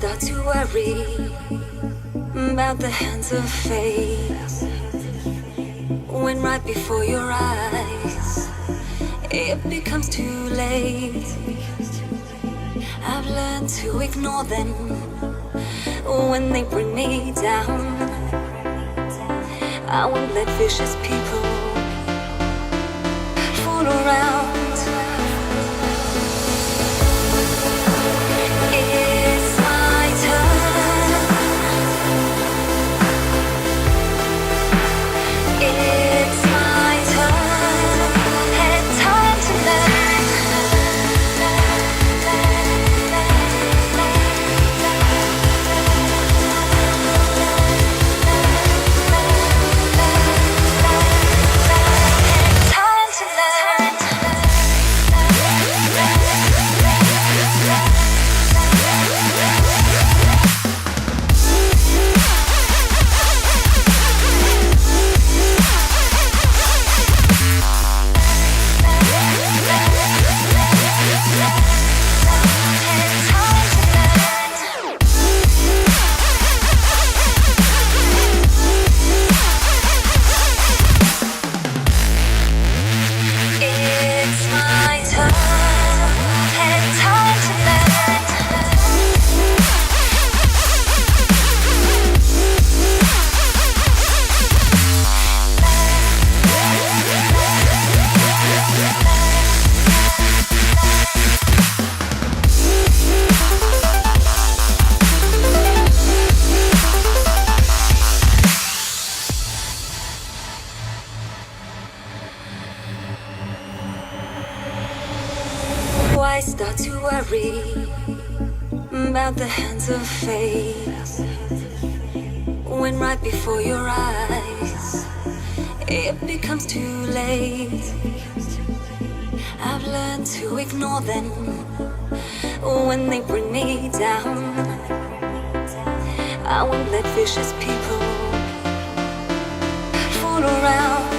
start to worry about the hands of fate when right before your eyes it becomes too late. I've learned to ignore them when they bring me down. I won't let vicious people fool around. It's my turn. It's my turn. And time to learn. Time to learn. It's my turn and time to learn. Why start to worry about the hands of fate when right before your eyes it becomes too late? I've learned to ignore them when they bring me down. I won't let vicious people fool around.